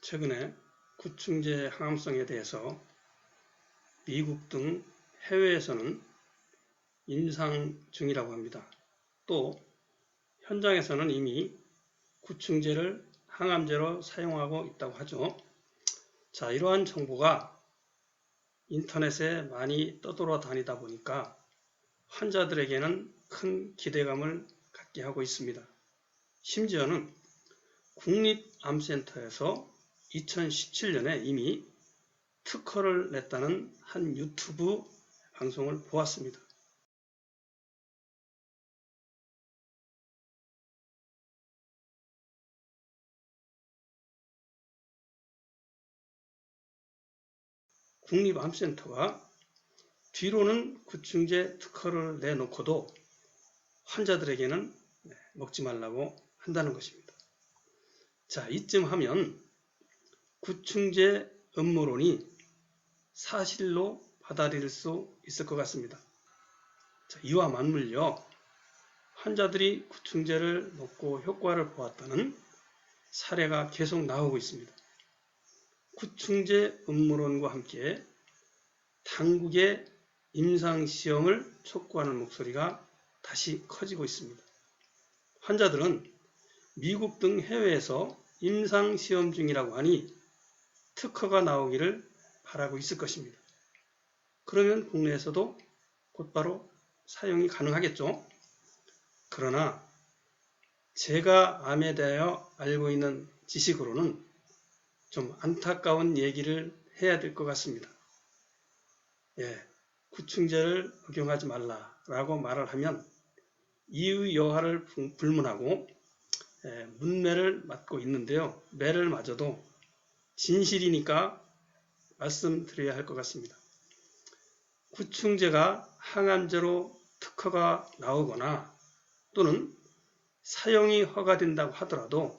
최근에 구충제 항암성에 대해서 미국 등 해외에서는 임상 중이라고 합니다. 또 현장에서는 이미 구충제를 항암제로 사용하고 있다고 하죠. 자, 이러한 정보가 인터넷에 많이 떠돌아다니다 보니까 환자들에게는 큰 기대감을 갖게 하고 있습니다. 심지어는 국립암센터에서 2017년에 이미 특허를 냈다는 한 유튜브 방송을 보았습니다. 국립암센터가 뒤로는 구충제 특허를 내놓고도 환자들에게는 먹지 말라고 한다는 것입니다. 자, 이쯤 하면 구충제 음모론이 사실로 받아들일 수 있을 것 같습니다. 자, 이와 맞물려 환자들이 구충제를 먹고 효과를 보았다는 사례가 계속 나오고 있습니다. 구충제 음모론과 함께 당국의 임상시험을 촉구하는 목소리가 다시 커지고 있습니다. 환자들은 미국 등 해외에서 임상시험 중이라고 하니 특허가 나오기를 바라고 있을 것입니다. 그러면 국내에서도 곧바로 사용이 가능하겠죠. 그러나 제가 암에 대하여 알고 있는 지식으로는 좀 안타까운 얘기를 해야 될 것 같습니다. 구충제를 복용하지 말라라고 말을 하면 이의 여하를 불문하고 문매를 맞고 있는데요. 매를 맞아도 진실이니까 말씀드려야 할 것 같습니다. 구충제가 항암제로 특허가 나오거나 또는 사용이 허가된다고 하더라도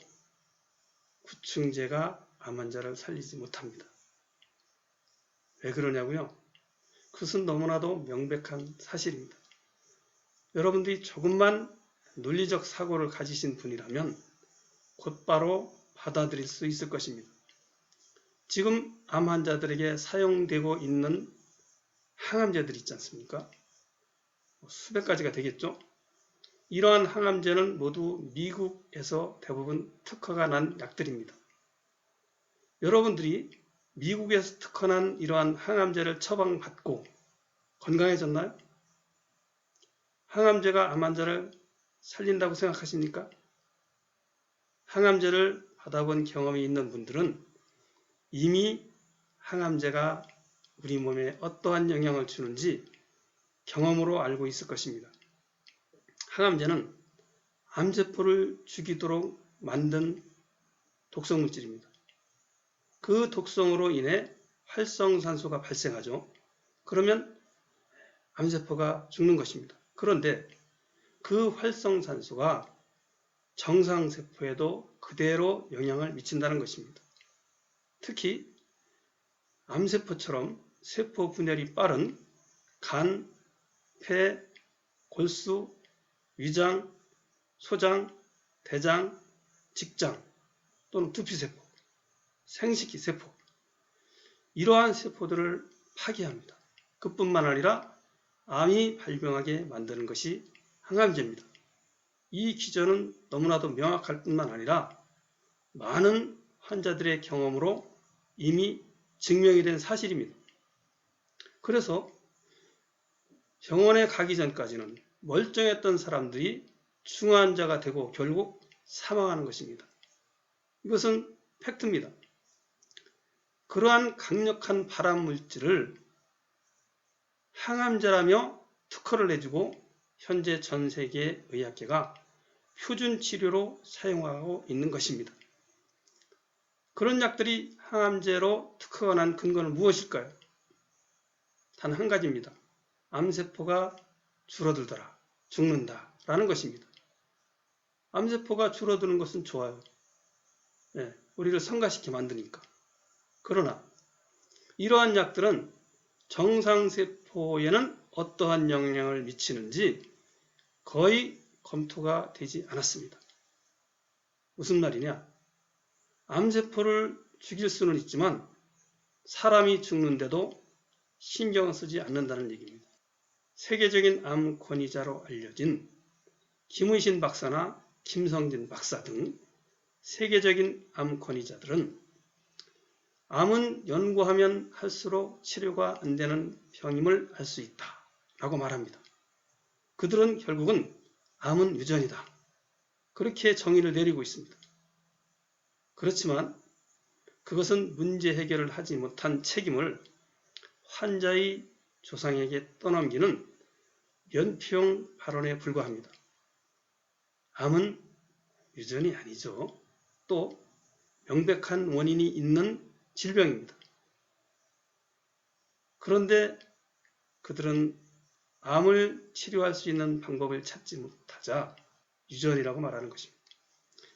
구충제가 암 환자를 살리지 못합니다. 왜 그러냐고요? 그것은 너무나도 명백한 사실입니다. 여러분들이 조금만 논리적 사고를 가지신 분이라면 곧바로 받아들일 수 있을 것입니다. 지금 암 환자들에게 사용되고 있는 항암제들 있지 않습니까? 수백 가지가 되겠죠? 이러한 항암제는 모두 미국에서 대부분 특허가 난 약들입니다. 여러분들이 미국에서 특허난 이러한 항암제를 처방받고 건강해졌나요? 항암제가 암 환자를 살린다고 생각하십니까? 항암제를 받아본 경험이 있는 분들은 이미 항암제가 우리 몸에 어떠한 영향을 주는지 경험으로 알고 있을 것입니다. 항암제는 암세포를 죽이도록 만든 독성물질입니다. 그 독성으로 인해 활성산소가 발생하죠. 그러면 암세포가 죽는 것입니다. 그런데 그 활성산소가 정상세포에도 그대로 영향을 미친다는 것입니다. 특히 암세포처럼 세포 분열이 빠른 간, 폐, 골수, 위장, 소장, 대장, 직장 또는 두피세포, 생식기 세포 이러한 세포들을 파괴합니다. 그뿐만 아니라 암이 발병하게 만드는 것이 항암제입니다. 이 기전은 너무나도 명확할 뿐만 아니라 많은 환자들의 경험으로 이미 증명이 된 사실입니다. 그래서 병원에 가기 전까지는 멀쩡했던 사람들이 중환자가 되고 결국 사망하는 것입니다. 이것은 팩트입니다. 그러한 강력한 발암물질을 항암제라며 특허를 내주고 현재 전 세계 의학계가 표준 치료로 사용하고 있는 것입니다. 그런 약들이 항암제로 특허가 난 근거는 무엇일까요? 단 한 가지입니다. 암세포가 줄어들더라, 죽는다 라는 것입니다. 암세포가 줄어드는 것은 좋아요. 우리를 성가시게 만드니까. 그러나 이러한 약들은 정상세포에는 어떠한 영향을 미치는지 거의 검토가 되지 않았습니다. 무슨 말이냐? 암세포를 죽일 수는 있지만 사람이 죽는데도 신경 쓰지 않는다는 얘기입니다. 세계적인 암 권위자로 알려진 김의신 박사나 김성진 박사 등 세계적인 암 권위자들은 암은 연구하면 할수록 치료가 안 되는 병임을 알 수 있다 라고 말합니다. 그들은 결국은 암은 유전이다. 그렇게 정의를 내리고 있습니다. 그렇지만 그것은 문제 해결을 하지 못한 책임을 환자의 조상에게 떠넘기는 연평 발언에 불과합니다. 암은 유전이 아니죠. 또 명백한 원인이 있는 질병입니다. 그런데 그들은 암을 치료할 수 있는 방법을 찾지 못하자 유전이라고 말하는 것입니다.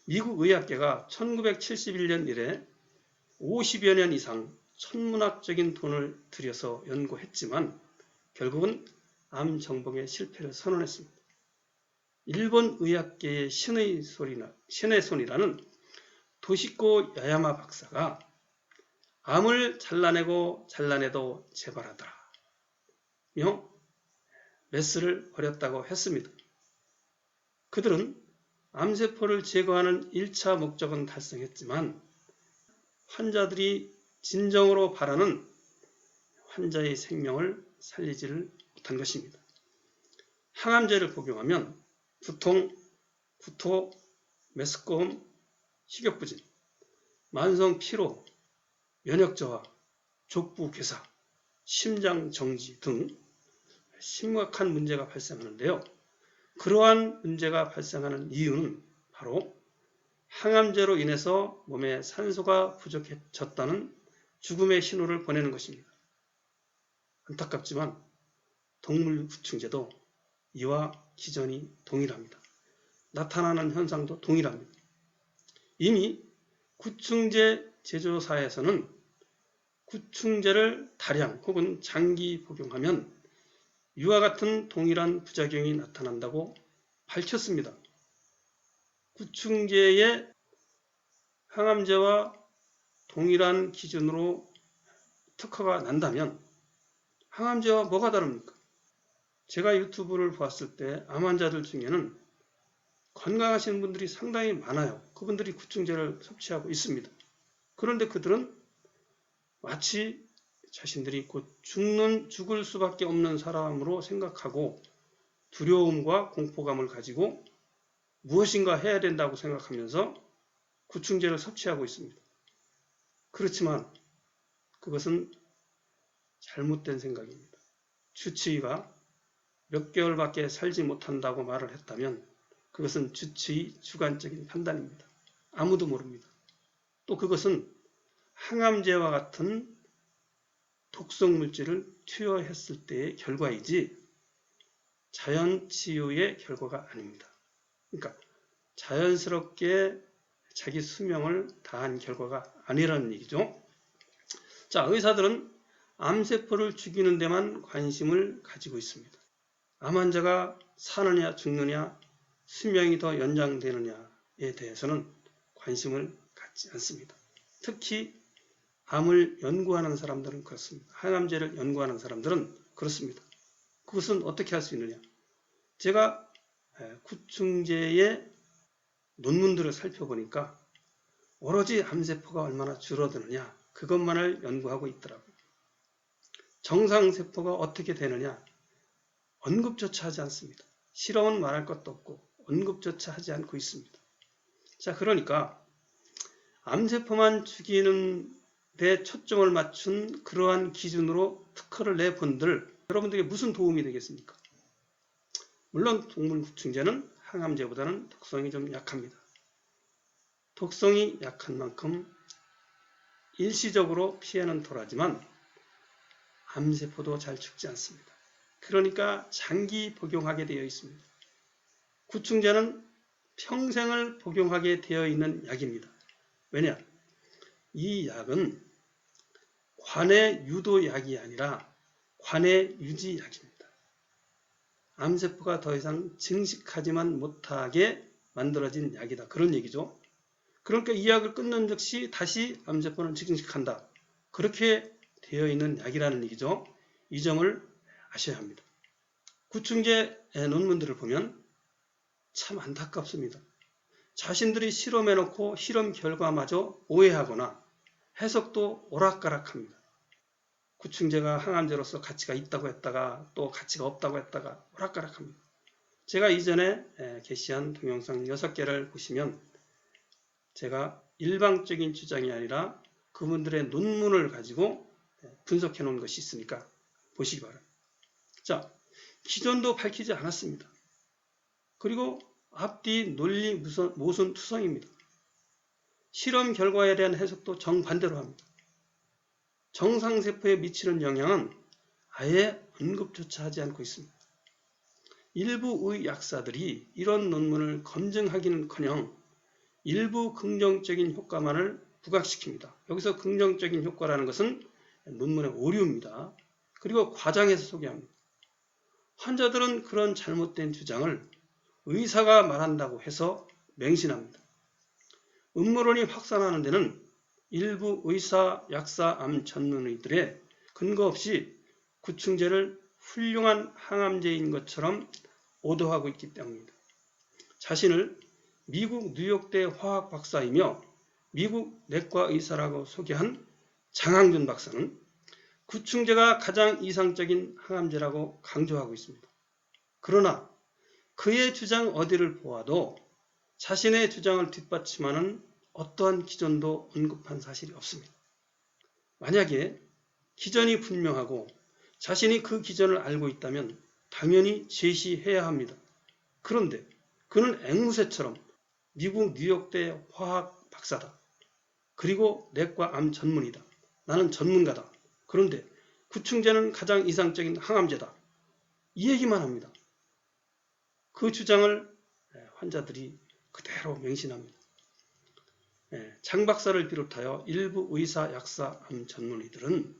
미국 의학계가 1971년 이래 50여 년 이상 천문학적인 돈을 들여서 연구했지만 결국은 암 정복에 실패를 선언했습니다. 일본 의학계의 신의 손이라는 도시코 야야마 박사가 암을 잘라내도 재발하더라며 메스를 벌였다고 했습니다. 그들은 암세포를 제거하는 1차 목적은 달성했지만 환자들이 진정으로 바라는 환자의 생명을 살리지를 못한 것입니다. 항암제를 복용하면 두통, 구토, 메스꺼움, 식욕부진, 만성 피로, 면역 저하, 족부 괴사, 심장 정지 등 심각한 문제가 발생하는데요. 그러한 문제가 발생하는 이유는 바로 항암제로 인해서 몸에 산소가 부족해졌다는 죽음의 신호를 보내는 것입니다. 안타깝지만 동물 구충제도 이와 기전이 동일합니다. 나타나는 현상도 동일합니다. 이미 구충제 제조사에서는 구충제를 다량 혹은 장기 복용하면 이와 같은 동일한 부작용이 나타난다고 밝혔습니다. 구충제의 항암제와 동일한 기준으로 특허가 난다면 항암제와 뭐가 다릅니까? 제가 유튜브를 보았을 때 암 환자들 중에는 건강하신 분들이 상당히 많아요. 그분들이 구충제를 섭취하고 있습니다. 그런데 그들은 마치 자신들이 곧 죽을 수밖에 없는 사람으로 생각하고 두려움과 공포감을 가지고 무엇인가 해야 된다고 생각하면서 구충제를 섭취하고 있습니다. 그렇지만 그것은 잘못된 생각입니다. 주치의가 몇 개월밖에 살지 못한다고 말을 했다면 그것은 주치의 주관적인 판단입니다. 아무도 모릅니다. 또 그것은 항암제와 같은 독성 물질을 투여했을 때의 결과이지 자연치유의 결과가 아닙니다. 그러니까 자연스럽게 자기 수명을 다한 결과가 아니라는 얘기죠. 자, 의사들은 암세포를 죽이는 데만 관심을 가지고 있습니다. 암 환자가 사느냐 죽느냐 수명이 더 연장되느냐에 대해서는 관심을 갖지 않습니다. 특히 암을 연구하는 사람들은 그렇습니다. 항암제를 연구하는 사람들은 그렇습니다. 그것은 어떻게 할 수 있느냐? 제가 구충제의 논문들을 살펴보니까 오로지 암세포가 얼마나 줄어드느냐 그것만을 연구하고 있더라고요. 정상세포가 어떻게 되느냐 언급조차 하지 않습니다. 실험은 말할 것도 없고 언급조차 하지 않고 있습니다. 자, 그러니까 암세포만 죽이는 데 초점을 맞춘 그러한 기준으로 특허를 내본들 여러분들에게 무슨 도움이 되겠습니까? 물론 동물 구충제는 항암제보다는 독성이 좀 약합니다. 독성이 약한 만큼 일시적으로 피해는 덜하지만 암세포도 잘 죽지 않습니다. 그러니까 장기 복용하게 되어 있습니다. 구충제는 평생을 복용하게 되어 있는 약입니다. 왜냐? 이 약은 관해 유도약이 아니라 관해 유지약입니다. 암세포가 더 이상 증식하지만 못하게 만들어진 약이다. 그런 얘기죠. 그러니까 이 약을 끊는 즉시 다시 암세포는 증식한다. 그렇게 되어 있는 약이라는 얘기죠. 이 점을 아셔야 합니다. 구충제 논문들을 보면 참 안타깝습니다. 자신들이 실험해놓고 실험 결과마저 오해하거나 해석도 오락가락합니다. 구충제가 항암제로서 가치가 있다고 했다가 또 가치가 없다고 했다가 오락가락합니다. 제가 이전에 게시한 동영상 6개를 보시면 제가 일방적인 주장이 아니라 그분들의 논문을 가지고 분석해 놓은 것이 있으니까 보시기 바랍니다. 자, 기전도 밝히지 않았습니다. 그리고 앞뒤 논리 모순 투성입니다. 실험 결과에 대한 해석도 정반대로 합니다. 정상세포에 미치는 영향은 아예 언급조차 하지 않고 있습니다. 일부 의약사들이 이런 논문을 검증하기는커녕 일부 긍정적인 효과만을 부각시킵니다. 여기서 긍정적인 효과라는 것은 논문의 오류입니다. 그리고 과장해서 소개합니다. 환자들은 그런 잘못된 주장을 의사가 말한다고 해서 맹신합니다. 음모론이 확산하는 데는 일부 의사, 약사, 암 전문의들의 근거 없이 구충제를 훌륭한 항암제인 것처럼 오도하고 있기 때문입니다. 자신을 미국 뉴욕대 화학 박사이며 미국 내과 의사라고 소개한 장항준 박사는 구충제가 가장 이상적인 항암제라고 강조하고 있습니다. 그러나 그의 주장 어디를 보아도 자신의 주장을 뒷받침하는 어떠한 기전도 언급한 사실이 없습니다. 만약에 기전이 분명하고 자신이 그 기전을 알고 있다면 당연히 제시해야 합니다. 그런데 그는 앵무새처럼 미국 뉴욕대 화학 박사다. 그리고 내과 암 전문이다. 나는 전문가다. 그런데 구충제는 가장 이상적인 항암제다. 이 얘기만 합니다. 그 주장을 환자들이 그대로 맹신합니다. 장 박사를 비롯하여 일부 의사, 약사, 암 전문의들은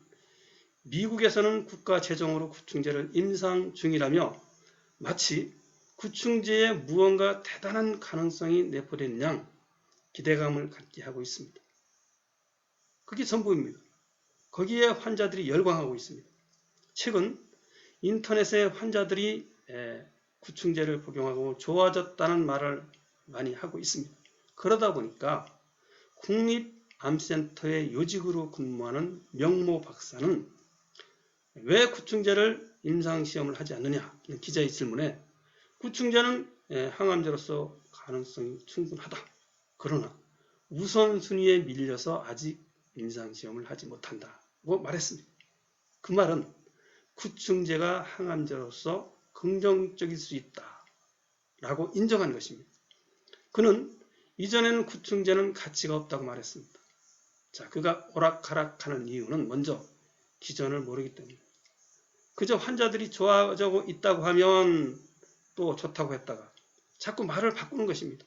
미국에서는 국가 재정으로 구충제를 임상 중이라며 마치 구충제에 무언가 대단한 가능성이 내포된 양 기대감을 갖게 하고 있습니다. 그게 전부입니다. 거기에 환자들이 열광하고 있습니다. 최근 인터넷에 환자들이 구충제를 복용하고 좋아졌다는 말을 많이 하고 있습니다. 그러다 보니까 국립암센터의 요직으로 근무하는 명모 박사는 왜 구충제를 임상시험을 하지 않느냐 기자의 질문에 구충제는 항암제로서 가능성이 충분하다. 그러나 우선순위에 밀려서 아직 임상시험을 하지 못한다고 말했습니다. 그 말은 구충제가 항암제로서 긍정적일 수 있다 라고 인정한 것입니다. 그는 이전에는 구충제는 가치가 없다고 말했습니다. 자, 그가 오락가락하는 이유는 먼저 기전을 모르기 때문입니다. 그저 환자들이 좋아지고 있다고 하면 또 좋다고 했다가 자꾸 말을 바꾸는 것입니다.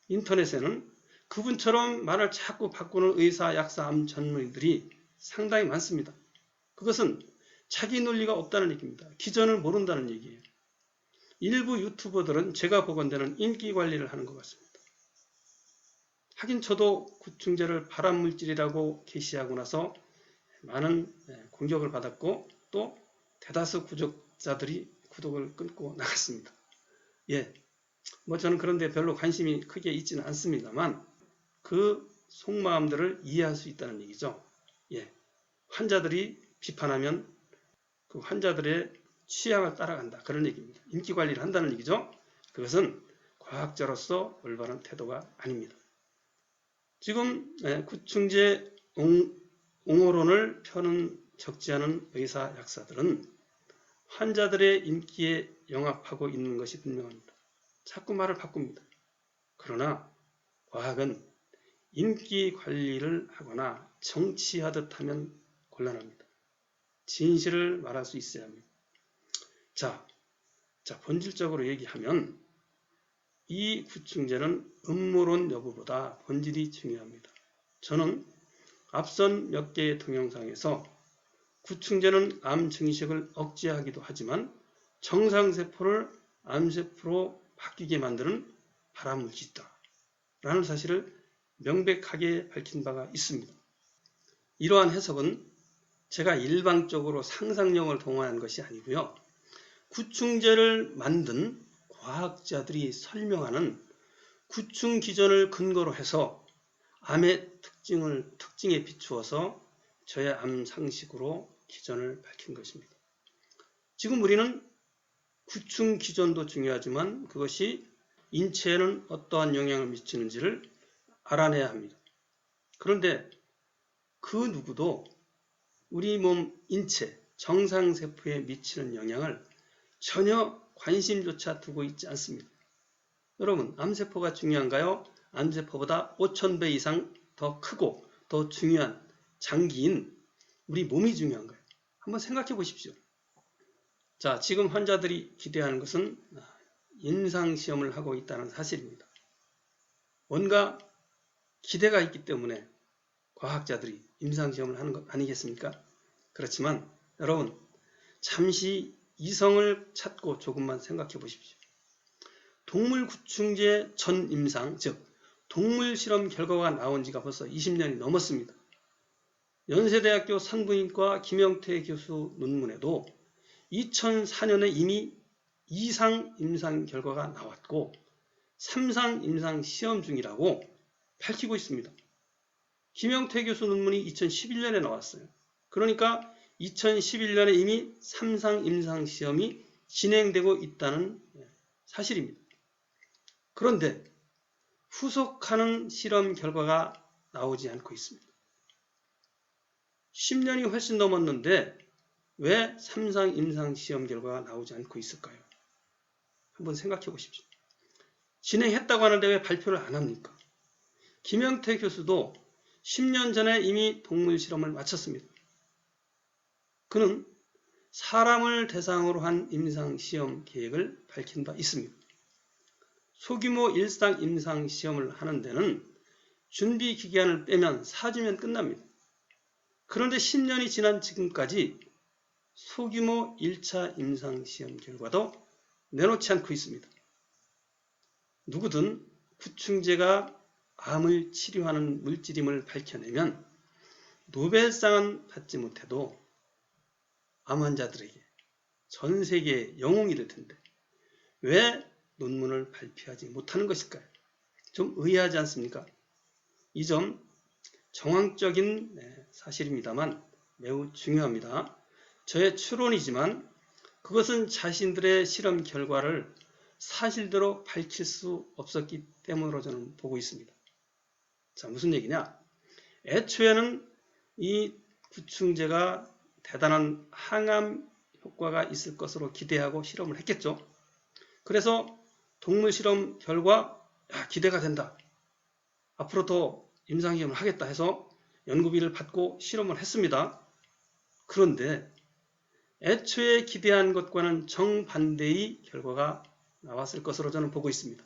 인터넷에는 그분처럼 말을 자꾸 바꾸는 의사, 약사, 암 전문의들이 상당히 많습니다. 그것은 자기 논리가 없다는 얘기입니다. 기전을 모른다는 얘기예요. 일부 유튜버들은 제가 보건대는 인기 관리를 하는 것 같습니다. 하긴 저도 구충제를 발암물질이라고 게시하고 나서 많은 공격을 받았고 또 대다수 구독자들이 구독을 끊고 나갔습니다. 저는 그런데 별로 관심이 크게 있지는 않습니다만 그 속마음들을 이해할 수 있다는 얘기죠. 환자들이 비판하면 그 환자들의 취향을 따라간다. 그런 얘기입니다. 인기 관리를 한다는 얘기죠. 그것은 과학자로서 올바른 태도가 아닙니다. 지금 구충제 옹호론을 펴는 적지 않은 의사, 약사들은 환자들의 인기에 영합하고 있는 것이 분명합니다. 자꾸 말을 바꿉니다. 그러나 과학은 인기 관리를 하거나 정치하듯 하면 곤란합니다. 진실을 말할 수 있어야 합니다. 자, 본질적으로 얘기하면 이 구충제는 음모론 여부보다 본질이 중요합니다. 저는 앞선 몇 개의 동영상에서 구충제는 암 증식을 억제하기도 하지만 정상세포를 암세포로 바뀌게 만드는 발암물질이다 라는 사실을 명백하게 밝힌 바가 있습니다. 이러한 해석은 제가 일방적으로 상상력을 동원한 것이 아니고요. 구충제를 만든 과학자들이 설명하는 구충 기전을 근거로 해서 암의 특징에 비추어서 저의 암 상식으로 기전을 밝힌 것입니다. 지금 우리는 구충 기전도 중요하지만 그것이 인체에는 어떠한 영향을 미치는지를 알아내야 합니다. 그런데 그 누구도 우리 몸 인체, 정상세포에 미치는 영향을 전혀 관심조차 두고 있지 않습니다. 여러분, 암세포가 중요한가요? 암세포보다 5000배 이상 더 크고 더 중요한 장기인 우리 몸이 중요한가요? 한번 생각해 보십시오. 자, 지금 환자들이 기대하는 것은 임상시험을 하고 있다는 사실입니다. 뭔가 기대가 있기 때문에 과학자들이 임상시험을 하는 것 아니겠습니까? 그렇지만 여러분, 잠시 이성을 찾고 조금만 생각해 보십시오. 동물 구충제 전 임상, 즉 동물 실험 결과가 나온 지가 벌써 20년이 넘었습니다. 연세대학교 산부인과 김영태 교수 논문에도 2004년에 이미 2상 임상 결과가 나왔고 3상 임상 시험 중이라고 밝히고 있습니다. 김영태 교수 논문이 2011년에 나왔어요. 그러니까 2011년에 이미 3상 임상 시험이 진행되고 있다는 사실입니다. 그런데 후속하는 실험 결과가 나오지 않고 있습니다. 10년이 훨씬 넘었는데 왜 3상 임상 시험 결과가 나오지 않고 있을까요? 한번 생각해 보십시오. 진행했다고 하는데 왜 발표를 안 합니까? 김영태 교수도 10년 전에 이미 동물 실험을 마쳤습니다. 그는 사람을 대상으로 한 임상 시험 계획을 밝힌 바 있습니다. 소규모 일상 임상 시험을 하는 데는 준비 기간을 빼면 4주면 끝납니다. 그런데 10년이 지난 지금까지 소규모 1차 임상 시험 결과도 내놓지 않고 있습니다. 누구든 구충제가 암을 치료하는 물질임을 밝혀내면 노벨상은 받지 못해도 암 환자들에게 전 세계의 영웅이 될 텐데 왜 논문을 발표하지 못하는 것일까요? 좀 의아하지 않습니까? 이 점 정황적인 사실입니다만 매우 중요합니다. 저의 추론이지만 그것은 자신들의 실험 결과를 사실대로 밝힐 수 없었기 때문으로 저는 보고 있습니다. 자, 무슨 얘기냐? 애초에는 이 구충제가 대단한 항암 효과가 있을 것으로 기대하고 실험을 했겠죠. 그래서 동물 실험 결과 기대가 된다. 앞으로 더 임상시험을 하겠다 해서 연구비를 받고 실험을 했습니다. 그런데 애초에 기대한 것과는 정반대의 결과가 나왔을 것으로 저는 보고 있습니다.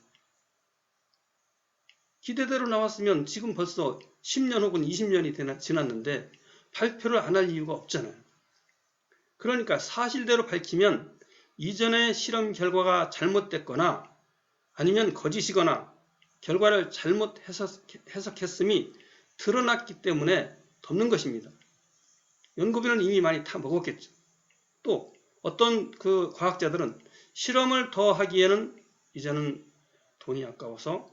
기대대로 나왔으면 지금 벌써 10년 혹은 20년이 지났는데 발표를 안 할 이유가 없잖아요. 그러니까 사실대로 밝히면 이전의 실험 결과가 잘못됐거나 아니면 거짓이거나 결과를 잘못 해석했음이 드러났기 때문에 덮는 것입니다. 연구비는 이미 많이 다 먹었겠죠. 또 어떤 그 과학자들은 실험을 더 하기에는 이제는 돈이 아까워서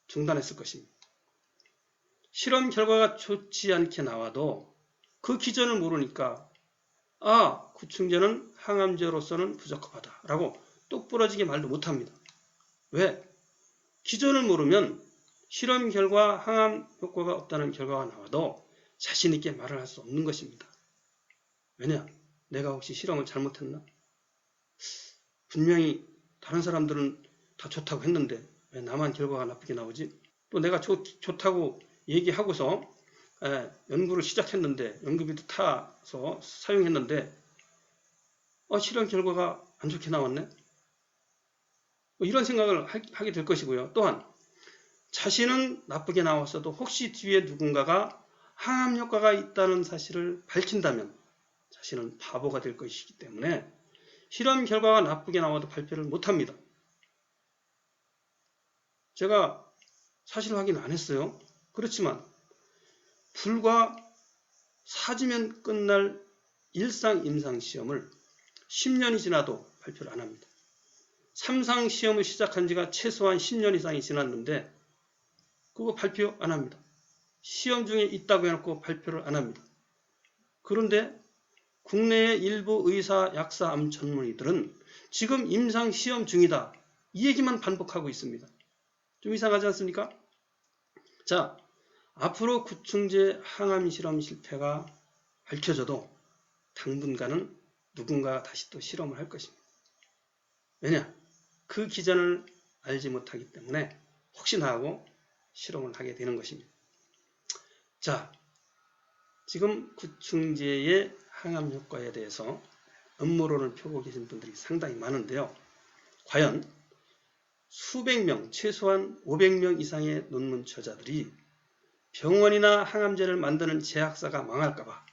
중단했을 것입니다. 실험 결과가 좋지 않게 나와도 그 기전을 모르니까 구충제는 항암제로서는 부적합하다 라고 똑부러지게 말도 못합니다. 왜? 기전을 모르면 실험 결과 항암 효과가 없다는 결과가 나와도 자신 있게 말을 할 수 없는 것입니다. 왜냐? 내가 혹시 실험을 잘못했나? 분명히 다른 사람들은 다 좋다고 했는데 왜 나만 결과가 나쁘게 나오지? 또 내가 좋다고 얘기하고서 연구를 시작했는데 연구비도 타서 사용했는데 실험 결과가 안 좋게 나왔네? 이런 생각을 하게 될 것이고요. 또한 자신은 나쁘게 나왔어도 혹시 뒤에 누군가가 항암 효과가 있다는 사실을 밝힌다면 자신은 바보가 될 것이기 때문에 실험 결과가 나쁘게 나와도 발표를 못합니다. 제가 사실 확인 안 했어요. 그렇지만 불과 4주면 끝날 일상 임상시험을 10년이 지나도 발표를 안 합니다. 3상 시험을 시작한 지가 최소한 10년 이상이 지났는데 그거 발표 안 합니다. 시험 중에 있다고 해놓고 발표를 안 합니다. 그런데 국내의 일부 의사, 약사, 암 전문의들은 지금 임상 시험 중이다. 이 얘기만 반복하고 있습니다. 좀 이상하지 않습니까? 자, 앞으로 구충제 항암 실험 실패가 밝혀져도 당분간은 누군가가 다시 또 실험을 할 것입니다. 왜냐? 그 기전을 알지 못하기 때문에 혹시나 하고 실험을 하게 되는 것입니다. 자, 지금 구충제의 항암 효과에 대해서 음모론을 펴고 계신 분들이 상당히 많은데요. 과연 수백 명, 최소한 500명 이상의 논문 저자들이 병원이나 항암제를 만드는 제약사가 망할까봐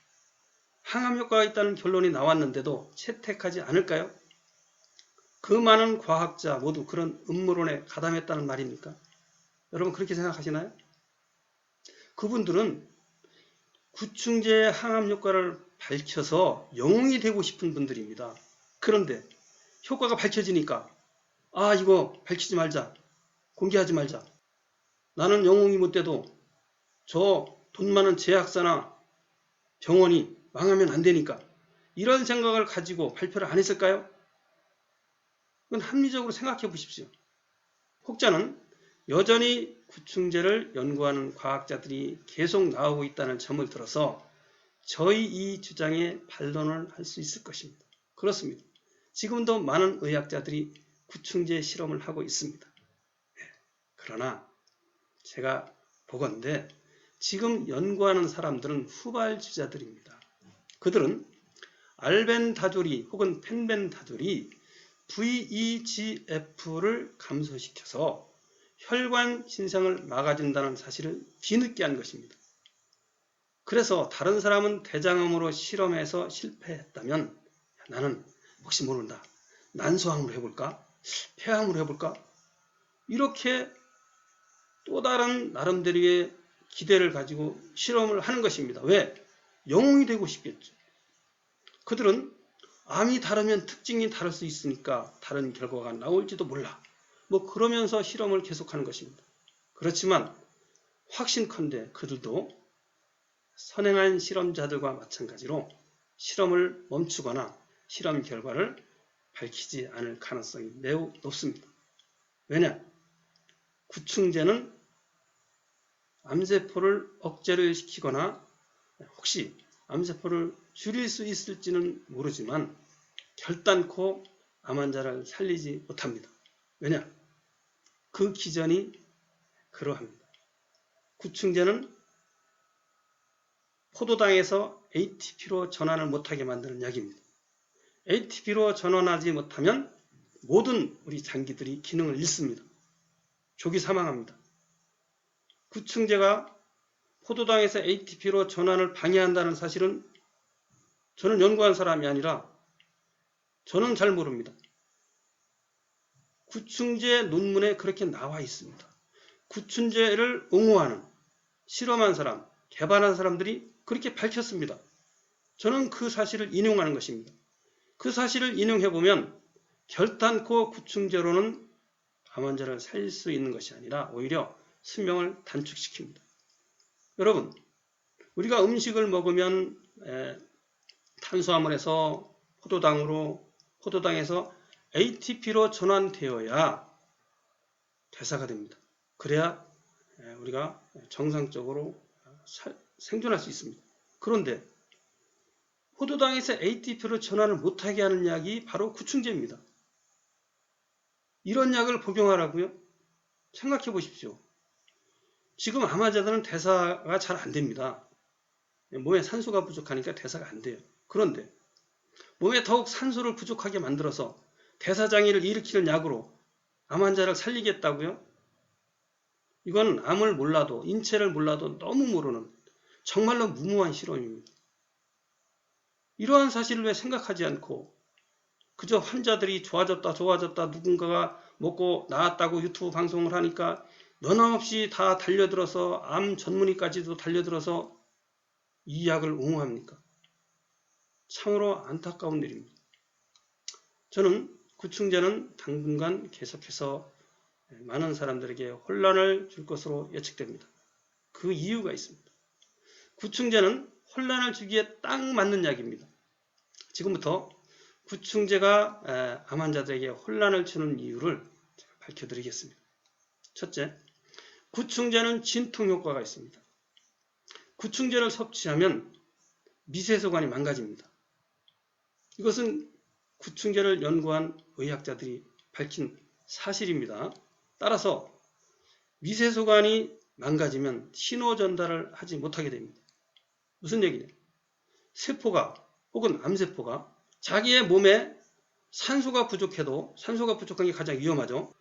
항암 효과가 있다는 결론이 나왔는데도 채택하지 않을까요? 그 많은 과학자 모두 그런 음모론에 가담했다는 말입니까? 여러분 그렇게 생각하시나요? 그분들은 구충제의 항암 효과를 밝혀서 영웅이 되고 싶은 분들입니다. 그런데 효과가 밝혀지니까 이거 밝히지 말자, 공개하지 말자. 나는 영웅이 못 돼도 저 돈 많은 제약사나 병원이 망하면 안 되니까 이런 생각을 가지고 발표를 안 했을까요? 그건 합리적으로 생각해 보십시오. 혹자는 여전히 구충제를 연구하는 과학자들이 계속 나오고 있다는 점을 들어서 저희 이 주장에 반론을 할 수 있을 것입니다. 그렇습니다. 지금도 많은 의학자들이 구충제 실험을 하고 있습니다. 그러나 제가 보건대 지금 연구하는 사람들은 후발주자들입니다. 그들은 알벤다졸이 혹은 펜벤다졸이 VEGF를 감소시켜서 혈관 신생을 막아준다는 사실을 뒤늦게 한 것입니다. 그래서 다른 사람은 대장암으로 실험해서 실패했다면 나는 혹시 모른다. 난소암으로 해볼까? 폐암으로 해볼까? 이렇게 또 다른 나름대로의 기대를 가지고 실험을 하는 것입니다. 왜? 영웅이 되고 싶겠죠. 그들은 암이 다르면 특징이 다를 수 있으니까 다른 결과가 나올지도 몰라. 그러면서 실험을 계속하는 것입니다. 그렇지만 확신컨대 그들도 선행한 실험자들과 마찬가지로 실험을 멈추거나 실험 결과를 밝히지 않을 가능성이 매우 높습니다. 왜냐? 구충제는 암세포를 억제를 시키거나 혹시 암세포를 줄일 수 있을지는 모르지만 결단코 암 환자를 살리지 못합니다. 왜냐? 그 기전이 그러합니다. 구충제는 포도당에서 ATP로 전환을 못하게 만드는 약입니다. ATP로 전환하지 못하면 모든 우리 장기들이 기능을 잃습니다. 조기 사망합니다. 구충제가 포도당에서 ATP로 전환을 방해한다는 사실은 저는 연구한 사람이 아니라 저는 잘 모릅니다. 구충제 논문에 그렇게 나와 있습니다. 구충제를 옹호하는 실험한 사람, 개발한 사람들이 그렇게 밝혔습니다. 저는 그 사실을 인용하는 것입니다. 그 사실을 인용해보면 결단코 구충제로는 암 환자를 살릴 수 있는 것이 아니라 오히려 수명을 단축시킵니다. 여러분, 우리가 음식을 먹으면 탄수화물에서 포도당에서 ATP로 전환되어야 대사가 됩니다. 그래야 우리가 정상적으로 생존할 수 있습니다. 그런데 포도당에서 ATP로 전환을 못하게 하는 약이 바로 구충제입니다. 이런 약을 복용하라고요? 생각해 보십시오. 지금 암 환자들은 대사가 잘 안 됩니다. 몸에 산소가 부족하니까 대사가 안 돼요. 그런데 몸에 더욱 산소를 부족하게 만들어서 대사장애를 일으키는 약으로 암 환자를 살리겠다고요? 이건 암을 몰라도 인체를 몰라도 너무 모르는 정말로 무모한 실험입니다. 이러한 사실을 왜 생각하지 않고 그저 환자들이 좋아졌다 누군가가 먹고 나았다고 유튜브 방송을 하니까 너나 없이 다 달려들어서 암 전문의까지도 달려들어서 이 약을 옹호합니까? 참으로 안타까운 일입니다. 저는 구충제는 당분간 계속해서 많은 사람들에게 혼란을 줄 것으로 예측됩니다. 그 이유가 있습니다. 구충제는 혼란을 주기에 딱 맞는 약입니다. 지금부터 구충제가 암 환자들에게 혼란을 주는 이유를 제가 밝혀드리겠습니다. 첫째, 구충제는 진통 효과가 있습니다. 구충제를 섭취하면 미세소관이 망가집니다. 이것은 구충제를 연구한 의학자들이 밝힌 사실입니다. 따라서 미세소관이 망가지면 신호 전달을 하지 못하게 됩니다. 무슨 얘기냐? 세포가 혹은 암세포가 자기의 몸에 산소가 부족해도 산소가 부족한 게 가장 위험하죠.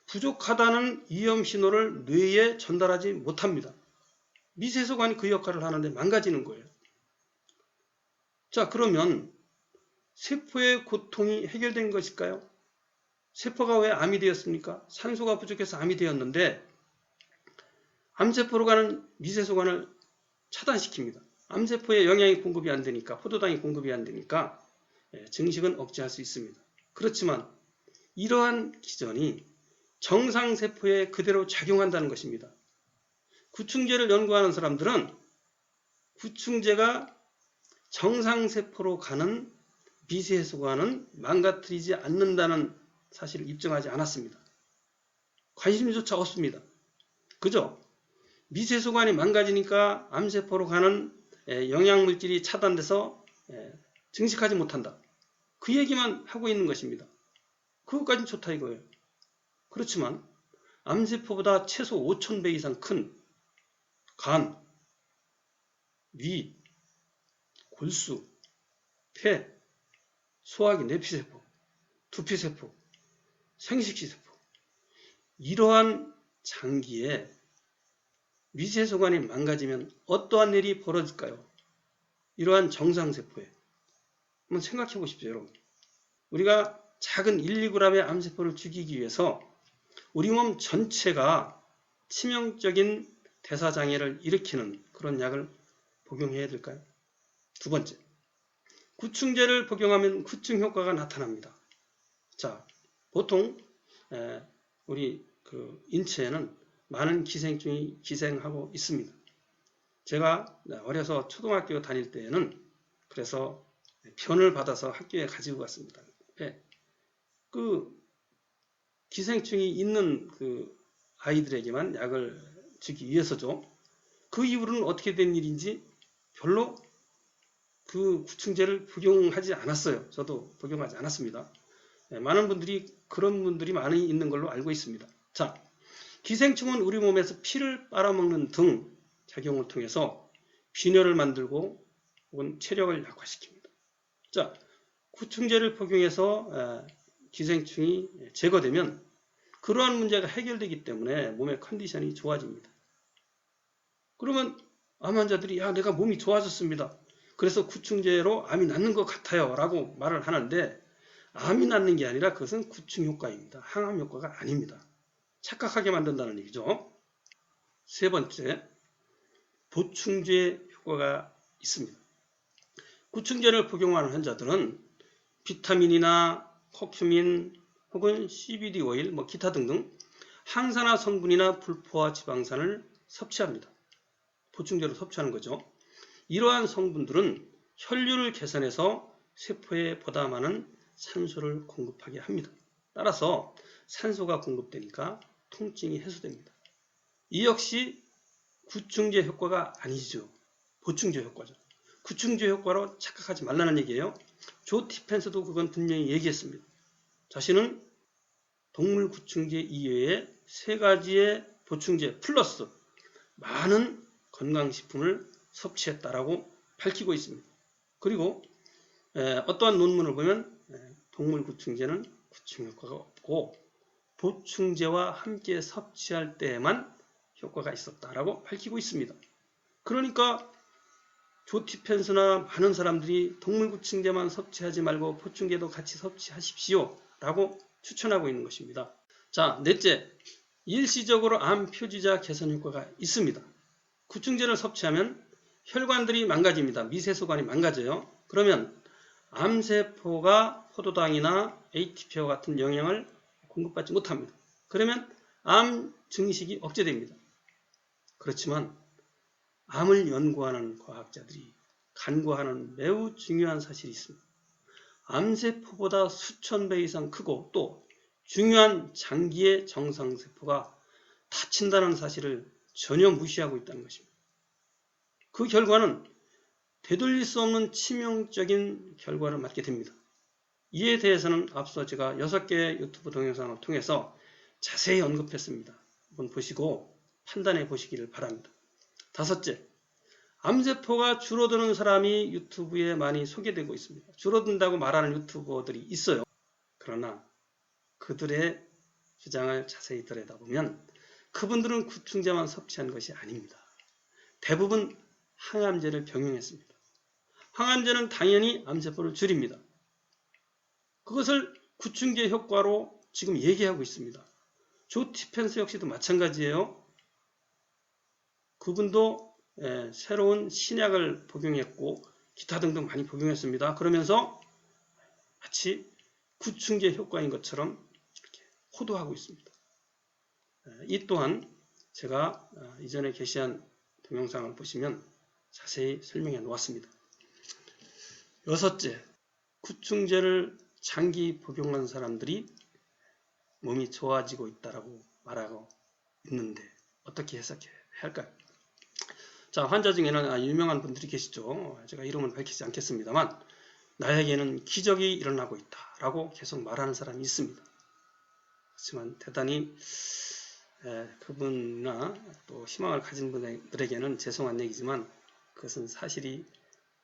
부족하다는 위험 신호를 뇌에 전달하지 못합니다. 미세소관이 그 역할을 하는데 망가지는 거예요. 자, 그러면 세포의 고통이 해결된 것일까요? 세포가 왜 암이 되었습니까? 산소가 부족해서 암이 되었는데 암세포로 가는 미세소관을 차단시킵니다. 암세포에 영양이 공급이 안 되니까, 포도당이 공급이 안 되니까 증식은 억제할 수 있습니다. 그렇지만 이러한 기전이 정상세포에 그대로 작용한다는 것입니다. 구충제를 연구하는 사람들은 구충제가 정상세포로 가는 미세소관은 망가뜨리지 않는다는 사실을 입증하지 않았습니다. 관심조차 없습니다. 그저 미세소관이 망가지니까 암세포로 가는 영양물질이 차단돼서 증식하지 못한다. 그 얘기만 하고 있는 것입니다. 그것까지는 좋다 이거예요. 그렇지만 암세포보다 최소 5,000배 이상 큰 간, 위, 골수, 폐, 소화기 내피세포, 두피세포, 생식기세포 이러한 장기에 미세소관이 망가지면 어떠한 일이 벌어질까요? 이러한 정상세포에 한번 생각해 보십시오. 여러분. 우리가 작은 1, 2g의 암세포를 죽이기 위해서 우리 몸 전체가 치명적인 대사장애를 일으키는 그런 약을 복용해야 될까요? 두 번째, 구충제를 복용하면 구충 효과가 나타납니다. 자, 보통 우리 인체에는 많은 기생충이 기생하고 있습니다. 제가 어려서 초등학교 다닐 때에는 그래서 편을 받아서 학교에 가지고 갔습니다. 그 기생충이 있는 그 아이들에게만 약을 주기 위해서죠. 그 이후로는 어떻게 된 일인지 별로 그 구충제를 복용하지 않았어요. 저도 복용하지 않았습니다. 많은 분들이 그런 분들이 많이 있는 걸로 알고 있습니다. 자, 기생충은 우리 몸에서 피를 빨아먹는 등 작용을 통해서 빈혈을 만들고 혹은 체력을 약화시킵니다. 자, 구충제를 복용해서 기생충이 제거되면 그러한 문제가 해결되기 때문에 몸의 컨디션이 좋아집니다. 그러면 암 환자들이 야, 내가 몸이 좋아졌습니다. 그래서 구충제로 암이 낫는 것 같아요 라고 말을 하는데 암이 낫는 게 아니라 그것은 구충 효과입니다. 항암 효과가 아닙니다. 착각하게 만든다는 얘기죠. 세 번째, 보충제 효과가 있습니다. 구충제를 복용하는 환자들은 비타민이나 커큐민 혹은 CBD 오일, 기타 등등 항산화 성분이나 불포화 지방산을 섭취합니다. 보충제로 섭취하는 거죠. 이러한 성분들은 혈류를 개선해서 세포에 보다 많은 산소를 공급하게 합니다. 따라서 산소가 공급되니까 통증이 해소됩니다. 이 역시 구충제 효과가 아니죠. 보충제 효과죠. 구충제 효과로 착각하지 말라는 얘기예요. 조 디펜스도 그건 분명히 얘기했습니다. 자신은 동물 구충제 이외에 3가지의 보충제 플러스 많은 건강식품을 섭취했다라고 밝히고 있습니다. 그리고 어떠한 논문을 보면 동물 구충제는 구충 효과가 없고 보충제와 함께 섭취할 때에만 효과가 있었다라고 밝히고 있습니다. 그러니까 조 디펜스나 많은 사람들이 동물 구충제만 섭취하지 말고 보충제도 같이 섭취하십시오 라고 추천하고 있는 것입니다. 자, 넷째, 일시적으로 암 표지자 개선 효과가 있습니다. 구충제를 섭취하면 혈관들이 망가집니다. 미세소관이 망가져요. 그러면 암세포가 포도당이나 ATP와 같은 영양을 공급받지 못합니다. 그러면 암 증식이 억제됩니다. 그렇지만 암을 연구하는 과학자들이 간과하는 매우 중요한 사실이 있습니다. 암세포보다 수천 배 이상 크고 또 중요한 장기의 정상세포가 다친다는 사실을 전혀 무시하고 있다는 것입니다. 그 결과는 되돌릴 수 없는 치명적인 결과를 맞게 됩니다. 이에 대해서는 앞서 제가 6개의 유튜브 동영상을 통해서 자세히 언급했습니다. 한번 보시고 판단해 보시기를 바랍니다. 다섯째, 암세포가 줄어드는 사람이 유튜브에 많이 소개되고 있습니다. 줄어든다고 말하는 유튜버들이 있어요. 그러나 그들의 주장을 자세히 들여다보면 그분들은 구충제만 섭취한 것이 아닙니다. 대부분 항암제를 병용했습니다. 항암제는 당연히 암세포를 줄입니다. 그것을 구충제 효과로 지금 얘기하고 있습니다. 조 디펜스 역시도 마찬가지예요. 그분도 새로운 신약을 복용했고 기타 등등 많이 복용했습니다. 그러면서 마치 구충제 효과인 것처럼 이렇게 호도하고 있습니다. 이 또한 제가 이전에 게시한 동영상을 보시면 자세히 설명해 놓았습니다. 여섯째, 구충제를 장기 복용한 사람들이 몸이 좋아지고 있다고 말하고 있는데 어떻게 해석해야 할까요? 자, 환자 중에는 유명한 분들이 계시죠. 제가 이름은 밝히지 않겠습니다만 나에게는 기적이 일어나고 있다라고 계속 말하는 사람이 있습니다. 그렇지만 대단히 그분이나 또 희망을 가진 분들에게는 죄송한 얘기지만 그것은 사실이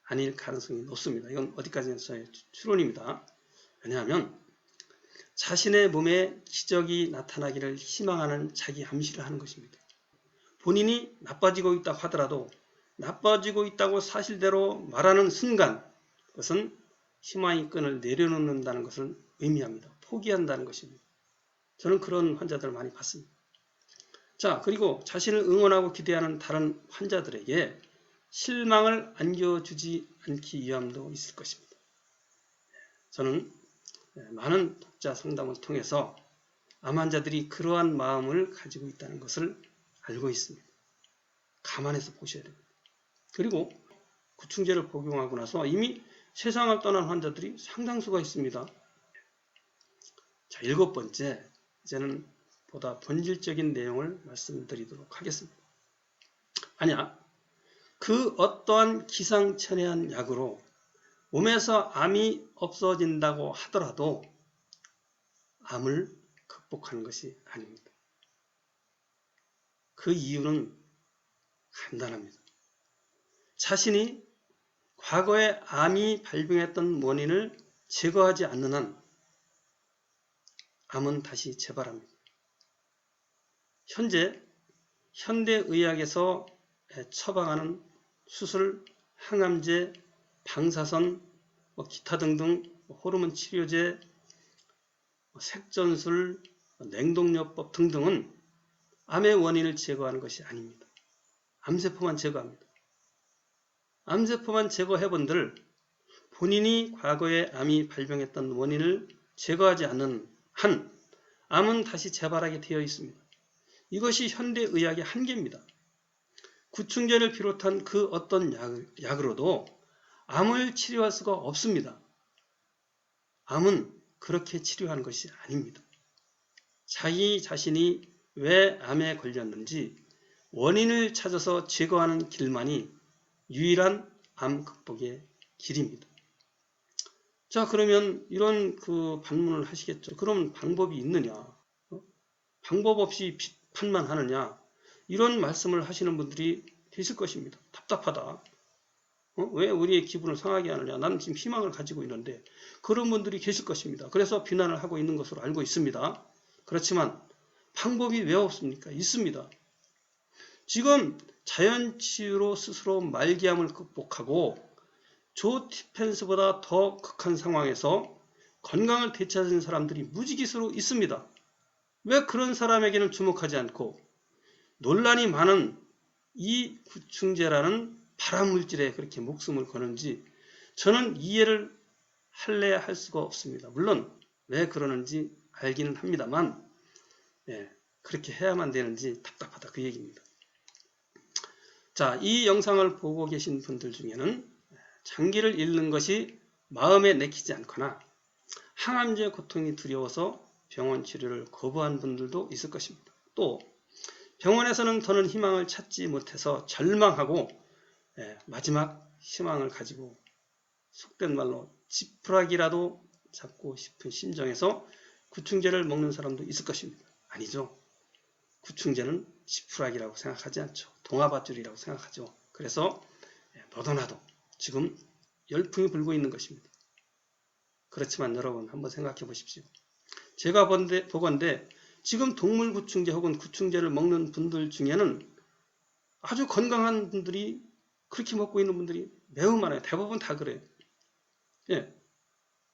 아닐 가능성이 높습니다. 이건 어디까지나 저의 추론입니다. 왜냐하면 자신의 몸에 기적이 나타나기를 희망하는 자기 암시를 하는 것입니다. 본인이 나빠지고 있다고 하더라도 나빠지고 있다고 사실대로 말하는 순간 그것은 희망의 끈을 내려놓는다는 것을 의미합니다. 포기한다는 것입니다. 저는 그런 환자들을 많이 봤습니다. 자, 그리고 자신을 응원하고 기대하는 다른 환자들에게 실망을 안겨주지 않기 위함도 있을 것입니다. 저는 많은 독자 상담을 통해서 암 환자들이 그러한 마음을 가지고 있다는 것을 알고 있습니다. 감안해서 보셔야 됩니다. 그리고 구충제를 복용하고 나서 이미 세상을 떠난 환자들이 상당수가 있습니다. 자, 7번째, 이제는 보다 본질적인 내용을 말씀드리도록 하겠습니다. 만약 그 어떠한 기상천외한 약으로 몸에서 암이 없어진다고 하더라도 암을 극복하는 것이 아닙니다. 그 이유는 간단합니다. 자신이 과거에 암이 발병했던 원인을 제거하지 않는 한 암은 다시 재발합니다. 현재 현대의학에서 처방하는 수술, 항암제, 방사선, 기타 등등 호르몬 치료제, 색전술, 냉동요법 등등은 암의 원인을 제거하는 것이 아닙니다. 암세포만 제거합니다. 암세포만 제거해본들 본인이 과거에 암이 발병했던 원인을 제거하지 않는 한 암은 다시 재발하게 되어 있습니다. 이것이 현대의학의 한계입니다. 구충제를 비롯한 그 어떤 약으로도 암을 치료할 수가 없습니다. 암은 그렇게 치료하는 것이 아닙니다. 자기 자신이 왜 암에 걸렸는지 원인을 찾아서 제거하는 길만이 유일한 암 극복의 길입니다. 자, 그러면 이런 반문을 하시겠죠. 그럼 방법이 있느냐? 방법 없이 비판만 하느냐? 이런 말씀을 하시는 분들이 계실 것입니다. 답답하다. 왜 우리의 기분을 상하게 하느냐? 나는 지금 희망을 가지고 있는데 그런 분들이 계실 것입니다. 그래서 비난을 하고 있는 것으로 알고 있습니다. 그렇지만 방법이 왜 없습니까? 있습니다. 지금 자연치유로 스스로 말기암을 극복하고 조 디펜스보다 더 극한 상황에서 건강을 되찾은 사람들이 무지기수로 있습니다. 왜 그런 사람에게는 주목하지 않고 논란이 많은 이 구충제라는 발암물질에 그렇게 목숨을 거는지 저는 이해를 할래야 할 수가 없습니다. 물론 왜 그러는지 알기는 합니다만 그렇게 해야만 되는지 답답하다 그 얘기입니다. 자, 이 영상을 보고 계신 분들 중에는 장기를 잃는 것이 마음에 내키지 않거나 항암제 고통이 두려워서 병원 치료를 거부한 분들도 있을 것입니다. 또 병원에서는 더는 희망을 찾지 못해서 절망하고 마지막 희망을 가지고 속된 말로 지푸라기라도 잡고 싶은 심정에서 구충제를 먹는 사람도 있을 것입니다. 아니죠. 구충제는 지푸라기라고 생각하지 않죠. 동아밧줄이라고 생각하죠. 그래서 너도 나도 지금 열풍이 불고 있는 것입니다. 그렇지만 여러분 한번 생각해 보십시오. 제가 보건대 지금 동물 구충제 혹은 구충제를 먹는 분들 중에는 아주 건강한 분들이 그렇게 먹고 있는 분들이 매우 많아요. 대부분 다 그래요.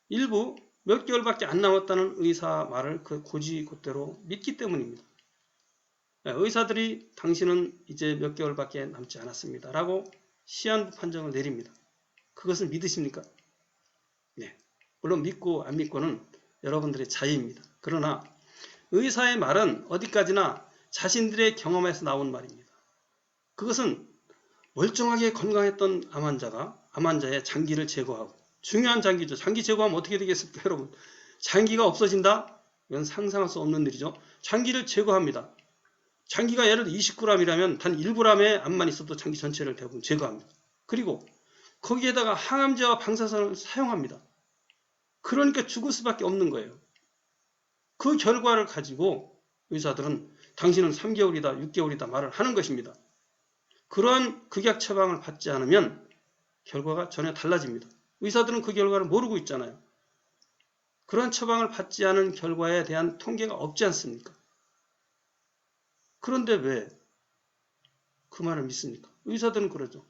일부 몇 개월밖에 안 남았다는 의사 말을 그 곧대로 믿기 때문입니다. 의사들이 당신은 이제 몇 개월밖에 남지 않았습니다. 라고 시한부 판정을 내립니다. 그것을 믿으십니까? 네. 물론 믿고 안 믿고는 여러분들의 자유입니다. 그러나 의사의 말은 어디까지나 자신들의 경험에서 나온 말입니다. 그것은 멀쩡하게 건강했던 암환자의 장기를 제거하고 중요한 장기죠. 장기 제거하면 어떻게 되겠습니까, 여러분? 장기가 없어진다? 이건 상상할 수 없는 일이죠. 장기를 제거합니다. 장기가 예를 들어 20g이라면 단 1g의 암만 있어도 장기 전체를 대부분 제거합니다. 그리고 거기에다가 항암제와 방사선을 사용합니다. 그러니까 죽을 수밖에 없는 거예요. 그 결과를 가지고 의사들은 당신은 3개월이다, 6개월이다 말을 하는 것입니다. 그러한 극약 처방을 받지 않으면 결과가 전혀 달라집니다. 의사들은 그 결과를 모르고 있잖아요. 그러한 처방을 받지 않은 결과에 대한 통계가 없지 않습니까? 그런데 왜 그 말을 믿습니까? 의사들은 그러죠.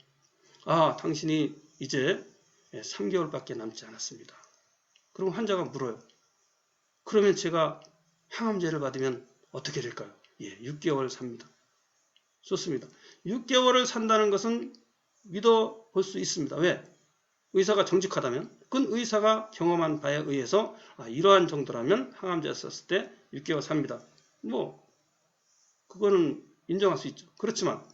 아, 당신이 이제 3개월밖에 남지 않았습니다. 그럼 환자가 물어요. 그러면 제가 항암제를 받으면 어떻게 될까요? 6개월 삽니다. 좋습니다. 6개월을 산다는 것은 믿어볼 수 있습니다. 왜? 의사가 정직하다면 그건 의사가 경험한 바에 의해서 이러한 정도라면 항암제 썼을 때 6개월 삽니다. 그거는 인정할 수 있죠. 그렇지만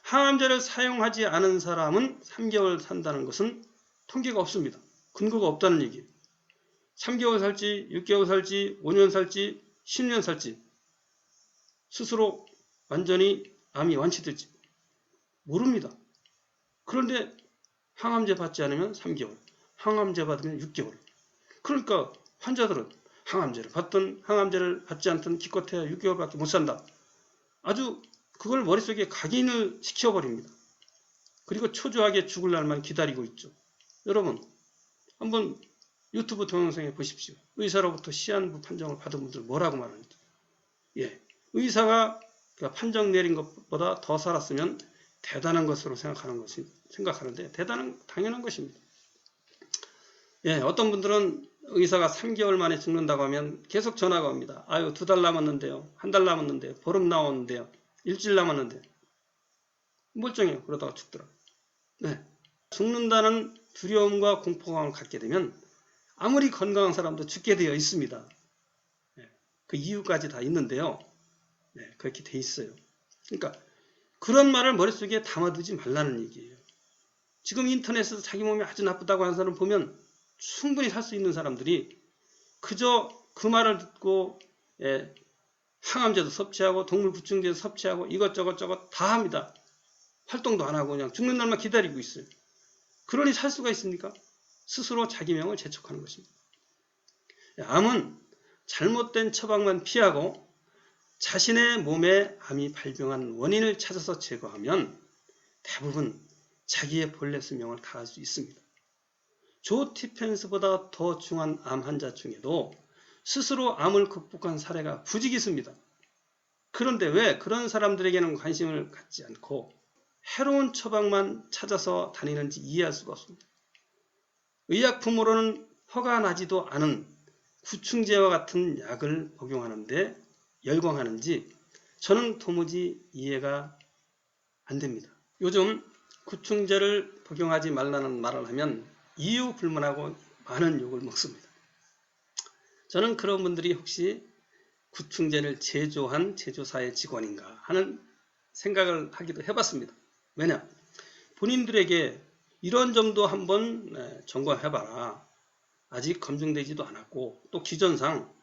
항암제를 사용하지 않은 사람은 3개월 산다는 것은 통계가 없습니다. 근거가 없다는 얘기예요. 3개월 살지, 6개월 살지, 5년 살지, 10년 살지 스스로 완전히 암이 완치될지 모릅니다. 그런데 항암제 받지 않으면 3개월, 항암제 받으면 6개월. 그러니까 환자들은 항암제를 받든 항암제를 받지 않든 기껏해야 6개월밖에 못 산다. 아주 그걸 머릿속에 각인을 시켜버립니다. 그리고 초조하게 죽을 날만 기다리고 있죠. 여러분 한번 유튜브 동영상에 보십시오. 의사로부터 시한부 판정을 받은 분들 뭐라고 말하는지. 의사가 판정 내린 것보다 더 살았으면 대단한 것으로 생각하는데 당연한 것입니다. 어떤 분들은 의사가 3개월 만에 죽는다고 하면 계속 전화가 옵니다. 아유, 2달 남았는데요. 1달 남았는데요. 보름 남았는데요. 일주일 남았는데 멀쩡해요. 그러다가 죽더라고요. 죽는다는 두려움과 공포감을 갖게 되면 아무리 건강한 사람도 죽게 되어 있습니다. 그 이유까지 다 있는데요. 그렇게 돼 있어요. 그러니까 그런 말을 머릿속에 담아두지 말라는 얘기예요. 지금 인터넷에서 자기 몸이 아주 나쁘다고 하는 사람 보면 충분히 살 수 있는 사람들이 그저 그 말을 듣고 항암제도 섭취하고 동물 구충제도 섭취하고 이것저것 다 합니다. 활동도 안 하고 그냥 죽는 날만 기다리고 있어요. 그러니 살 수가 있습니까? 스스로 자기 명을 재촉하는 것입니다. 암은 잘못된 처방만 피하고 자신의 몸에 암이 발병한 원인을 찾아서 제거하면 대부분 자기의 본래 수명을 다할 수 있습니다. 조 티펜스보다 더 중한 암 환자 중에도 스스로 암을 극복한 사례가 부지기수입니다. 그런데 왜 그런 사람들에게는 관심을 갖지 않고 해로운 처방만 찾아서 다니는지 이해할 수가 없습니다. 의약품으로는 허가 나지도 않은 구충제와 같은 약을 복용하는데 열광하는지 저는 도무지 이해가 안 됩니다. 요즘 구충제를 복용하지 말라는 말을 하면 이유 불문하고 많은 욕을 먹습니다. 저는 그런 분들이 혹시 구충제를 제조한 제조사의 직원인가 하는 생각을 하기도 해봤습니다. 왜냐? 본인들에게 이런 점도 한번 점검해봐라. 아직 검증되지도 않았고 또 기존상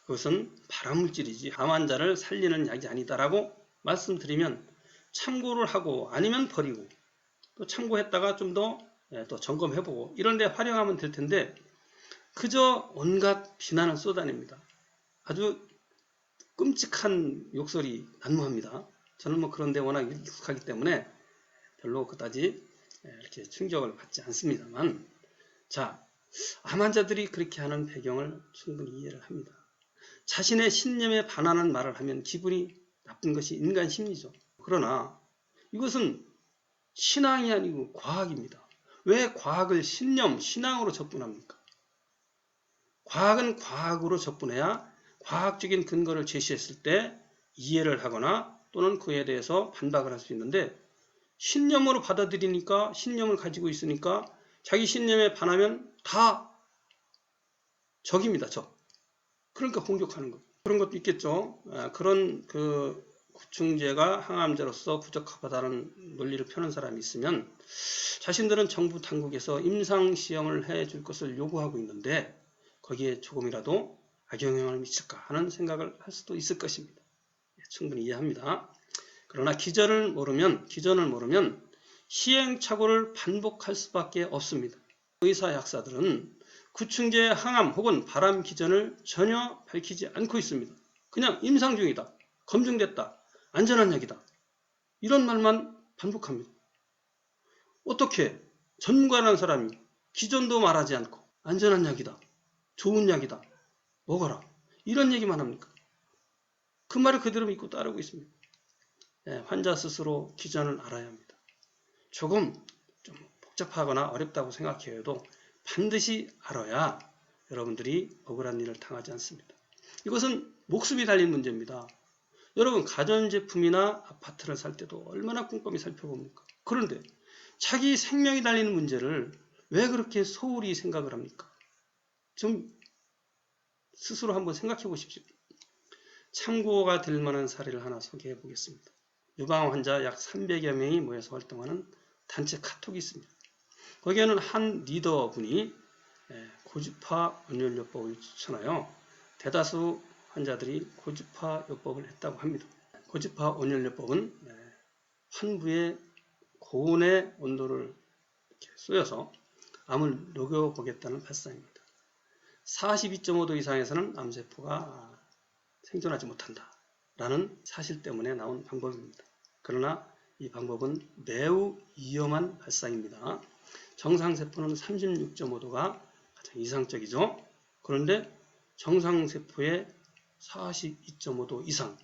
그것은 발암물질이지 암 환자를 살리는 약이 아니다라고 말씀드리면 참고를 하고 아니면 버리고 또 참고했다가 좀 더 또 점검해보고 이런 데 활용하면 될 텐데 그저 온갖 비난을 쏟아냅니다. 아주 끔찍한 욕설이 난무합니다. 저는 뭐 그런데 워낙 익숙하기 때문에 별로 그다지 이렇게 충격을 받지 않습니다만, 자, 암 환자들이 그렇게 하는 배경을 충분히 이해를 합니다. 자신의 신념에 반하는 말을 하면 기분이 나쁜 것이 인간 심리죠. 그러나 이것은 신앙이 아니고 과학입니다. 왜 과학을 신념, 신앙으로 접근합니까? 과학은 과학으로 접근해야 과학적인 근거를 제시했을 때 이해를 하거나 또는 그에 대해서 반박을 할 수 있는데 신념으로 받아들이니까 신념을 가지고 있으니까 자기 신념에 반하면 다 적입니다. 적. 그러니까 공격하는 것. 그런 것도 있겠죠. 그런 구충제가 항암제로서 부적합하다는 논리를 펴는 사람이 있으면 자신들은 정부 당국에서 임상시험을 해줄 것을 요구하고 있는데 거기에 조금이라도 악영향을 미칠까 하는 생각을 할 수도 있을 것입니다. 충분히 이해합니다. 그러나 기전을 모르면 시행착오를 반복할 수밖에 없습니다. 의사 약사들은 구충제 항암 혹은 발암 기전을 전혀 밝히지 않고 있습니다. 그냥 임상 중이다, 검증됐다, 안전한 약이다 이런 말만 반복합니다. 어떻게 전문가라는 사람이 기전도 말하지 않고 안전한 약이다, 좋은 약이다, 먹어라 이런 얘기만 합니까? 그 말을 그대로 믿고 따르고 있습니다. 환자 스스로 기전을 알아야 합니다. 조금 좀 복잡하거나 어렵다고 생각해도 반드시 알아야 여러분들이 억울한 일을 당하지 않습니다. 이것은 목숨이 달린 문제입니다. 여러분 가전제품이나 아파트를 살 때도 얼마나 꼼꼼히 살펴봅니까? 그런데 자기 생명이 달리는 문제를 왜 그렇게 소홀히 생각을 합니까? 좀 스스로 한번 생각해 보십시오. 참고가 될 만한 사례를 하나 소개해 보겠습니다. 유방 환자 약 300여 명이 모여서 활동하는 단체 카톡이 있습니다. 거기에는 한 리더분이 고주파 온열요법을 추천하여 대다수 환자들이 고주파요법을 했다고 합니다. 고주파 온열요법은 환부의 고온의 온도를 쏘여서 암을 녹여보겠다는 발상입니다. 42.5도 이상에서는 암세포가 생존하지 못한다 라는 사실 때문에 나온 방법입니다. 그러나 이 방법은 매우 위험한 발상입니다. 정상세포는 36.5도가 가장 이상적이죠. 그런데 정상세포의 42.5도 이상,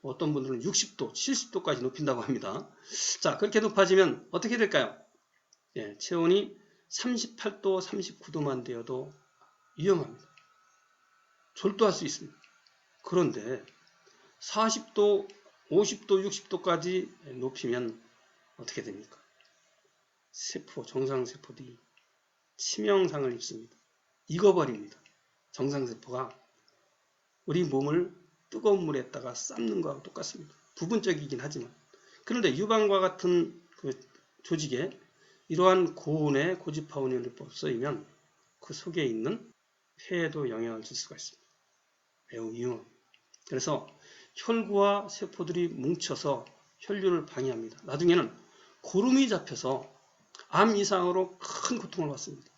어떤 분들은 60도, 70도까지 높인다고 합니다. 자, 그렇게 높아지면 어떻게 될까요? 체온이 38도, 39도만 되어도 위험합니다. 졸도할 수 있습니다. 그런데 40도, 50도, 60도까지 높이면 어떻게 됩니까? 세포, 정상세포들이 치명상을 입습니다. 익어버립니다. 정상세포가 우리 몸을 뜨거운 물에다가 삶는 거하고 똑같습니다. 부분적이긴 하지만. 그런데 유방과 같은 그 조직에 이러한 고온의 고주파 온열요법이 쓰이면 그 속에 있는 폐에도 영향을 줄 수가 있습니다. 매우 위험합니다. 그래서 혈구와 세포들이 뭉쳐서 혈류를 방해합니다. 나중에는 고름이 잡혀서 암 이상으로 큰 고통을 받습니다.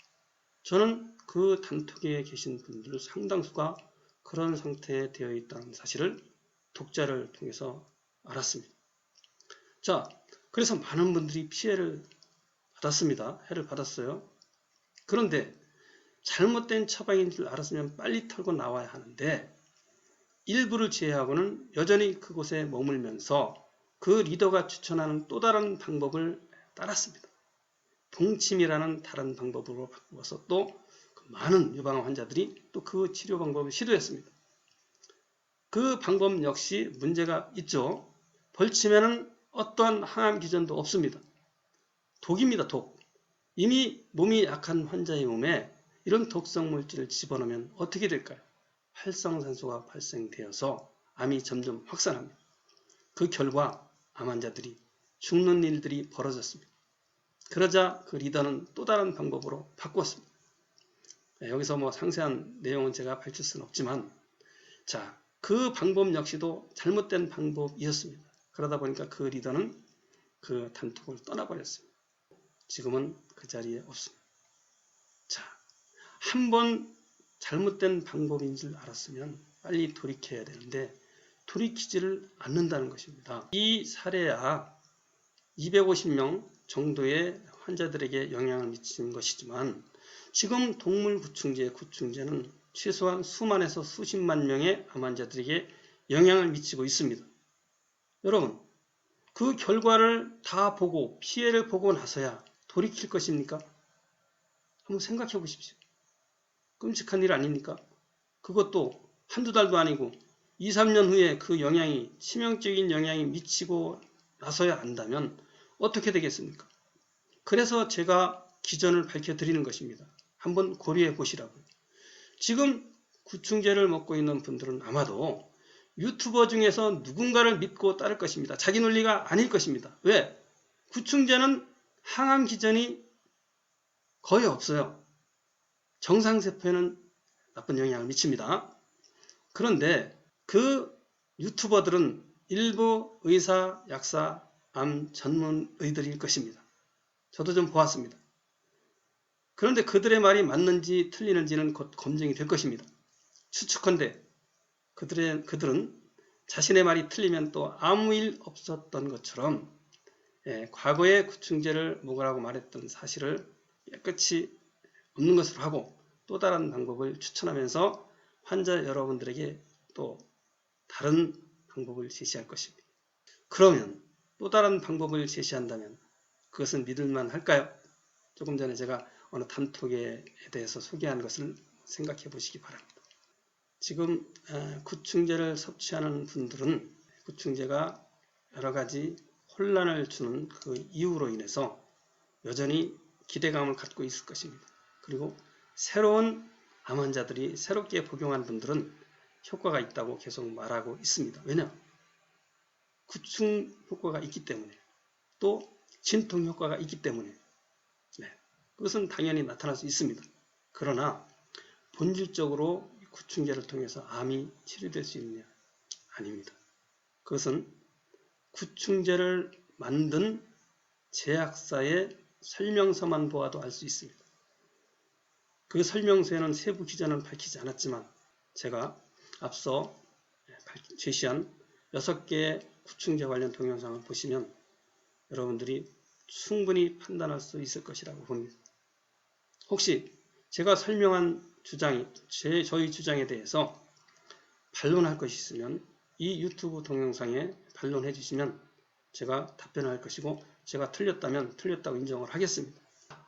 저는 그 단톡에 계신 분들 상당수가 그런 상태에 되어 있다는 사실을 독자를 통해서 알았습니다. 자, 그래서 많은 분들이 피해를 받았습니다. 해를 받았어요. 그런데 잘못된 처방인 줄 알았으면 빨리 털고 나와야 하는데 일부를 제외하고는 여전히 그곳에 머물면서 그 리더가 추천하는 또 다른 방법을 따랐습니다. 동침이라는 다른 방법으로 바꾸어서 또 많은 유방암 환자들이 또 그 치료 방법을 시도했습니다. 그 방법 역시 문제가 있죠. 벌치면은 어떠한 항암 기전도 없습니다. 독입니다, 독. 이미 몸이 약한 환자의 몸에 이런 독성 물질을 집어넣으면 어떻게 될까요? 활성산소가 발생되어서 암이 점점 확산합니다. 그 결과 암 환자들이 죽는 일들이 벌어졌습니다. 그러자 그 리더는 또 다른 방법으로 바꾸었습니다. 여기서 뭐 상세한 내용은 제가 밝힐 수는 없지만, 자, 그 방법 역시도 잘못된 방법이었습니다. 그러다 보니까 그 리더는 그 단톡을 떠나버렸습니다. 지금은 그 자리에 없습니다. 자, 한번 잘못된 방법인 줄 알았으면 빨리 돌이켜야 되는데 돌이키지를 않는다는 것입니다. 이 사례야 250명 정도의 환자들에게 영향을 미친 것이지만 지금 동물구충제는 최소한 수만에서 수십만 명의 암 환자들에게 영향을 미치고 있습니다. 여러분, 그 결과를 다 보고 피해를 보고 나서야 돌이킬 것입니까? 한번 생각해 보십시오. 끔찍한 일 아닙니까? 그것도 한두 달도 아니고 2, 3년 후에 그 영향이 치명적인 영향이 미치고 나서야 안다면 어떻게 되겠습니까? 그래서 제가 기전을 밝혀드리는 것입니다. 한번 고려해 보시라고요. 지금 구충제를 먹고 있는 분들은 아마도 유튜버 중에서 누군가를 믿고 따를 것입니다. 자기 논리가 아닐 것입니다. 왜? 구충제는 항암 기전이 거의 없어요. 정상세포에는 나쁜 영향을 미칩니다. 그런데 그 유튜버들은 일부 의사, 약사, 암 전문의들일 것입니다. 저도 좀 보았습니다. 그런데 그들의 말이 맞는지 틀리는지는 곧 검증이 될 것입니다. 추측컨대 그들은 자신의 말이 틀리면 또 아무 일 없었던 것처럼 과거에 구충제를 먹으라고 말했던 사실을 깨끗이 없는 것으로 하고 또 다른 방법을 추천하면서 환자 여러분들에게 또 다른 방법을 제시할 것입니다. 그러면 또 다른 방법을 제시한다면 그것은 믿을만 할까요? 조금 전에 제가 어느 단톡에 대해서 소개한 것을 생각해 보시기 바랍니다. 지금 구충제를 섭취하는 분들은 구충제가 여러 가지 혼란을 주는 그 이유로 인해서 여전히 기대감을 갖고 있을 것입니다. 그리고 새로운 암 환자들이 새롭게 복용한 분들은 효과가 있다고 계속 말하고 있습니다. 왜냐? 구충 효과가 있기 때문에 또 진통 효과가 있기 때문에 그것은 당연히 나타날 수 있습니다. 그러나 본질적으로 구충제를 통해서 암이 치료될 수 있느냐? 아닙니다. 그것은 구충제를 만든 제약사의 설명서만 보아도 알 수 있습니다. 그 설명서에는 세부 기전은 밝히지 않았지만 제가 앞서 제시한 6개의 구충제 관련 동영상을 보시면 여러분들이 충분히 판단할 수 있을 것이라고 봅니다. 혹시 제가 설명한 저희 주장에 대해서 반론할 것이 있으면 이 유튜브 동영상에 반론해 주시면 제가 답변할 것이고 제가 틀렸다면 틀렸다고 인정을 하겠습니다.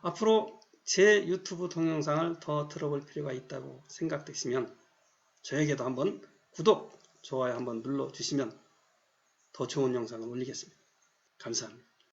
앞으로 제 유튜브 동영상을 더 들어볼 필요가 있다고 생각되시면 저에게도 한번 구독, 좋아요 한번 눌러주시면 더 좋은 영상을 올리겠습니다. 감사합니다.